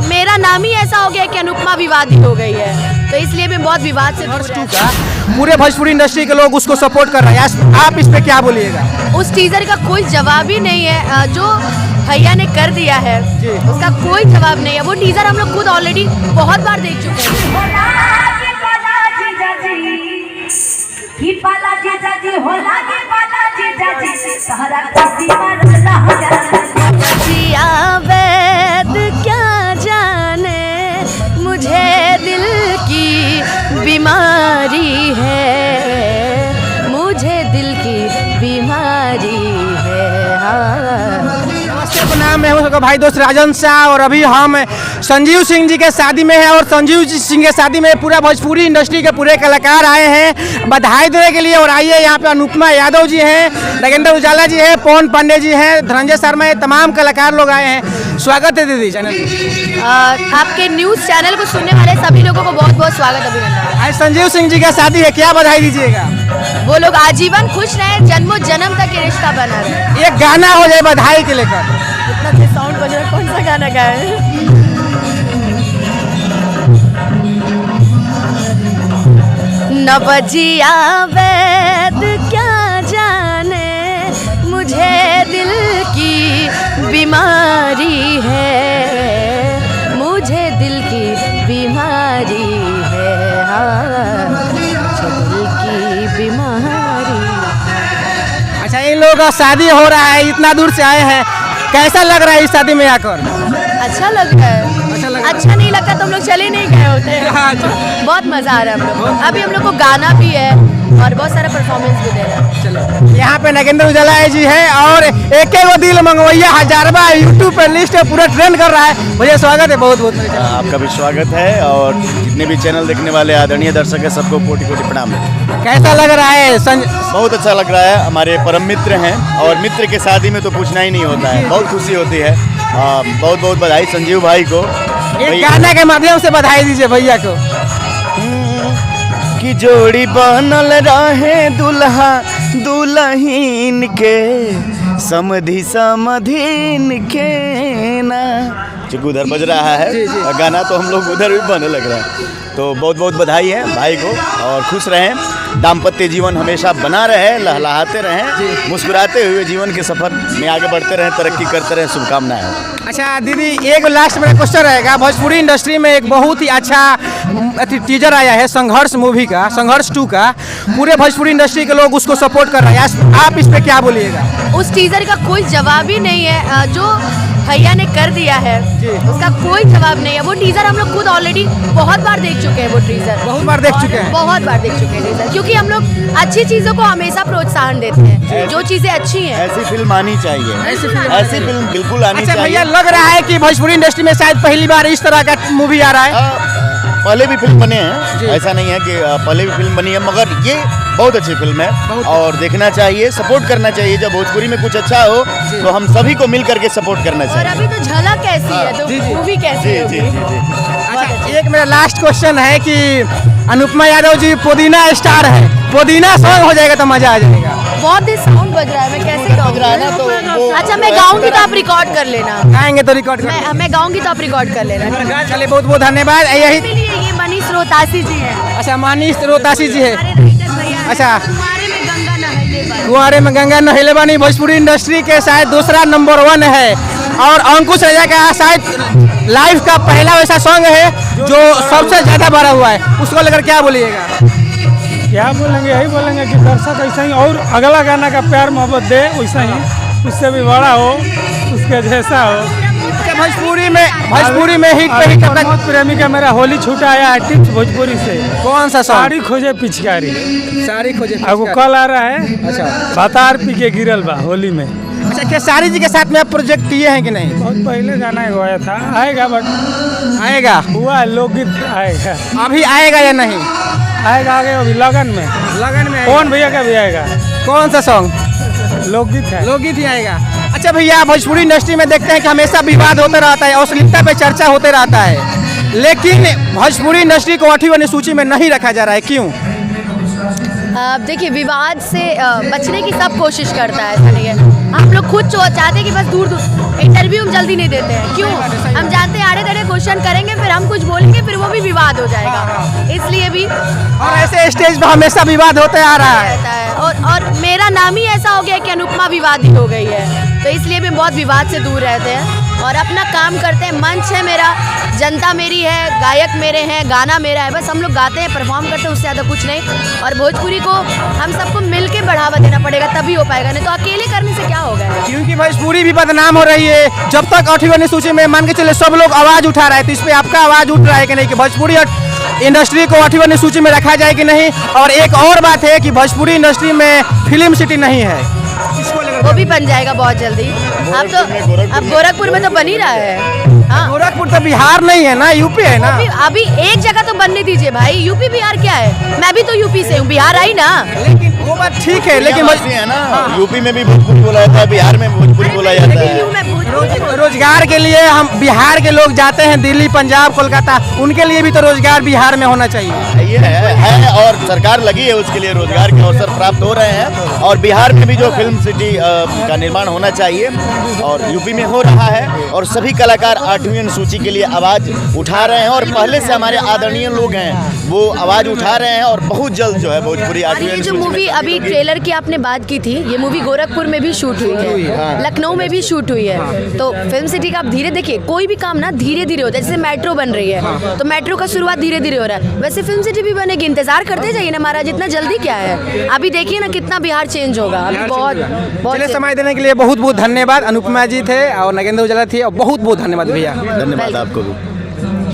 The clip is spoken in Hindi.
मेरा नाम ही ऐसा हो गया कि अनुपमा विवादित हो गई है, तो इसलिए मैं बहुत विवाद से दूर रहती हूँ। पूरे भोजपुरी इंडस्ट्री के लोग उसको सपोर्ट कर रहे हैं, आप इस पे क्या बोलिएगा? उस टीजर का कोई जवाब ही नहीं है, जो भैया ने कर दिया है उसका कोई जवाब नहीं है। वो टीजर हम लोग खुद ऑलरेडी बहुत बार देख चुके हैं। वैद क्या जाने मुझे दिल की बीमारी है, मुझे दिल की बीमारी है। नमस्ते, प्रणाम, मैं हूँ भाई दोस्त राजन शाह और अभी हम संजीव सिंह जी के शादी में हैं और संजीव सिंह के शादी में पूरा भोजपुरी इंडस्ट्री के पूरे कलाकार आए हैं बधाई देने के लिए। और आइए, यहाँ पे अनुपमा यादव जी हैं, नागेंद्र उजाला जी हैं, पवन पांडे जी हैं, धनंजय शर्मा हैं, तमाम कलाकार लोग आए हैं। स्वागत है दीदी चैनल में। आपके न्यूज़ चैनल को सुनने वाले सभी लोगों को बहुत बहुत स्वागत, अभिनंदन। आज संजीव सिंह जी का शादी है, क्या बधाई दीजिएगा? वो लोग आजीवन खुश रहे, जन्मों जन्म तक ये रिश्ता बना रहे। एक गाना हो जाए बधाई के लेकर। इतना से साउंड बज रहा है, कौन सा गाना गाए? न बजिया वैद क्या जाने मुझे दिल की बीमारी है, मुझे दिल की बीमारी है, हाँ, मुझे दिल की बीमारी। अच्छा, इन लोगों का शादी हो रहा है, इतना दूर से आए हैं, कैसा लग रहा है इस शादी में आकर? अच्छा लग रहा है। अच्छा नहीं लगता तो हम लोग चले नहीं गए होते। बहुत मजा आ रहा है हम लोग को। अभी हम लोग को गाना भी है और बहुत सारा परफॉर्मेंस भी दे रहा है। चलो, यहाँ पे नागेंद्र उजाला जी है और एक वो दिल मंगवैया हजारवा यूट्यूब पर लिस्ट है, पूरा ट्रेंड कर रहा है। मुझे स्वागत है, बहुत बहुत आपका भी स्वागत है और जितने भी चैनल देखने वाले आदरणीय दर्शक है सबको कोटि कोटि प्रणाम। कैसा लग रहा है? बहुत अच्छा लग रहा है, हमारे परम मित्र हैं और मित्र के शादी में तो पूछना ही नहीं होता है, बहुत खुशी होती है। बहुत बहुत बधाई संजीव भाई को। एक गाना के माध्यम से बधाई दीजिए भैया को। कि जोड़ी बनल रहे दुल्हा दुल्हीन के, समधि समधीन के ना। चूँकि उधर बज रहा है गाना तो हम लोग उधर भी बने लग रहा है। तो बहुत बहुत बधाई है भाई को और खुश रहें, दाम्पत्य जीवन हमेशा बना रहे, लहलहाते रहें, मुस्कुराते हुए जीवन के सफर में आगे बढ़ते रहें, तरक्की करते रहें, शुभकामनाएं। अच्छा दीदी, एक लास्ट मेरा क्वेश्चन रहेगा। भोजपुरी इंडस्ट्री में एक बहुत ही अच्छा टीजर आया है संघर्ष मूवी का, संघर्ष 2 का। पूरे भोजपुरी इंडस्ट्री के लोग उसको सपोर्ट कर रहे हैं, आप इस पे क्या बोलिएगा? उस टीजर का कोई जवाब ही नहीं है, जो भैया ने कर दिया है उसका कोई जवाब नहीं है। वो टीजर हम लोग खुद ऑलरेडी बहुत बार देख चुके हैं। वो टीजर बहुत बार देख चुके हैं, बहुत बार देख चुके हैं टीजर, क्योंकि हम लोग अच्छी चीजों को हमेशा प्रोत्साहन देते हैं, जो चीजें अच्छी हैं। ऐसी फिल्म आनी चाहिए, ऐसी फिल्म बिल्कुल आनी चाहिए। भैया, लग रहा है कि भोजपुरी इंडस्ट्री में शायद पहली बार इस तरह का मूवी आ रहा है। पहले भी फिल्म बने हैं, ऐसा नहीं है कि पहले भी फिल्म बनी है, मगर ये बहुत अच्छी फिल्म है और देखना चाहिए, सपोर्ट करना चाहिए। जब भोजपुरी में कुछ अच्छा हो तो हम सभी को मिल करके सपोर्ट करना चाहिए। और अभी तो झलक कैसी है, तो मूवी कैसी होगी? अच्छा, एक मेरा लास्ट क्वेश्चन है कि अनुपमा यादव जी पुदीना स्टार है, पुदीना सॉन्ग हो जाएगा तो मजा आ जाएगा। बहुत ही साउंड बज रहा है, मैं कैसे गाऊंगी? अच्छा, मैं गाऊंगी तो आप रिकॉर्ड कर लेना। गाएंगे तो रिकॉर्ड मैं गाऊंगी तो आप रिकॉर्ड कर लेना। चलिए, बहुत बहुत धन्यवाद। यही ये मनीष रोहतासी जी है। अच्छा, मनीष रोहतासी जी है। अच्छा, कुंवारे में गंगा नहले बानी भोजपुरी इंडस्ट्री के शायद दूसरा नंबर 1 है और अंकुश राजा का शायद लाइव का पहला वैसा सॉन्ग है जो सबसे ज्यादा भरा हुआ है, उसको लेकर क्या बोलिएगा? क्या बोलेंगे, यही बोलेंगे कि दर्शक ऐसा ही और अगला गाना का प्यार मोहब्बत दे, वैसा ही उससे भी बड़ा हो, उसके जैसा हो। भोजपुरी में हिट पे हिट तक प्रेमी का मेरा होली छूटा आया है टिप्स भोजपुरी से। कौन सा सॉन्ग? साड़ी खोजे पिचकारी, साड़ी खोजे वो कल आ रहा है। अच्छा, बतार पी के गिरल बा होली में। अच्छा, खेसारी जी के साथ में आप प्रोजेक्ट किए हैं कि नहीं? बहुत पहले गाना गाया था, आएगा बट आएगा, हुआ लोकगीत आएगा। अभी आएगा या नहीं आएगा? आगे अभी लगन में कौन भैया का भी आएगा। कौन सा सॉन्ग? लोकगीत है, लोकगीत ही आएगा। अच्छा भैया, भोजपुरी इंडस्ट्री में देखते हैं कि हमेशा विवाद होते रहता है, अश्लीलता पे चर्चा होते रहता है, लेकिन भोजपुरी इंडस्ट्री को 8वीं सूची में नहीं रखा जा रहा है, क्यों? देखिए, विवाद से बचने की सब कोशिश करता है, ऐसा नहीं है। हम लोग खुद चाहते हैं कि बस दूर दूर इंटरव्यू हम जल्दी नहीं देते हैं। क्यों? हम जानते हैं आड़े तड़े क्वेश्चन करेंगे, फिर हम कुछ बोलेंगे, फिर वो भी विवाद हो जाएगा, इसलिए भी और ऐसे स्टेज पर हमेशा विवाद होते आ रहा है। रहता है। और मेरा नाम ही ऐसा हो गया कि अनुपमा विवादी हो गई है, तो इसलिए भी बहुत विवाद से दूर रहते हैं और अपना काम करते हैं। मंच है मेरा, जनता मेरी है, गायक मेरे हैं, गाना मेरा है, बस हम लोग गाते हैं, परफॉर्म करते हैं, उससे ज़्यादा कुछ नहीं। और भोजपुरी को हम सबको मिल के बढ़ावा देना पड़ेगा, तभी हो पाएगा, नहीं तो अकेले करने से क्या होगा। क्योंकि भोजपुरी भी बदनाम हो रही है। जब तक 8वीं सूची में मान के चले सब लोग आवाज़ उठा रहे हैं, तो इस पर आपका आवाज़ उठ रहा है कि नहीं कि भोजपुरी इंडस्ट्री को 8वीं सूची में रखा जाए कि नहीं? और एक और बात है कि भोजपुरी इंडस्ट्री में फिल्म सिटी नहीं है, वो भी बन जाएगा बहुत जल्दी। अब गोरखपुर में तो बन ही रहा है। हाँ, गोरखपुर तो बिहार नहीं है ना, यूपी है ना। अभी एक जगह तो बनने दीजिए भाई, यूपी बिहार क्या है, मैं भी तो यूपी से हूँ, बिहार आई ना। लेकिन वो बात ठीक है, लेकिन है ना, यूपी में भी भोजपुरी बोला जाता है, बिहार में भोजपुरी बोला जाता है। रोजगार के लिए हम बिहार के लोग जाते हैं दिल्ली, पंजाब, कोलकाता, उनके लिए भी तो रोजगार बिहार में होना चाहिए। ये है और सरकार लगी है उसके लिए, रोजगार के अवसर प्राप्त हो रहे हैं और बिहार में भी जो फिल्म सिटी का निर्माण होना चाहिए और यूपी में हो रहा है और सभी कलाकार 8वीं सूची के लिए आवाज उठा रहे हैं और पहले से हमारे आदरणीय लोग हैं वो आवाज उठा रहे हैं और बहुत जल्द जो है भोजपुरी 8वीं ये जो मूवी अभी ट्रेलर की आपने बात की थी, ये मूवी गोरखपुर में भी शूट हुई है, लखनऊ में भी शूट हुई है। तो फिल्म सिटी का आप धीरे देखिए, कोई भी काम ना धीरे धीरे होता है। जैसे मेट्रो बन रही है तो मेट्रो का शुरुआत धीरे धीरे हो रहा है, वैसे फिल्म सिटी भी बनेगी। इंतजार करते जाइए ना महाराज, इतना जल्दी क्या है। अभी देखिए ना कितना बिहार चेंज होगा, अभी बहुत समय देने के लिए बहुत बहुत धन्यवाद। अनुपमा जी थे और नगेंद्र उजाला थी, और बहुत बहुत धन्यवाद भैया। धन्यवाद आपको भी।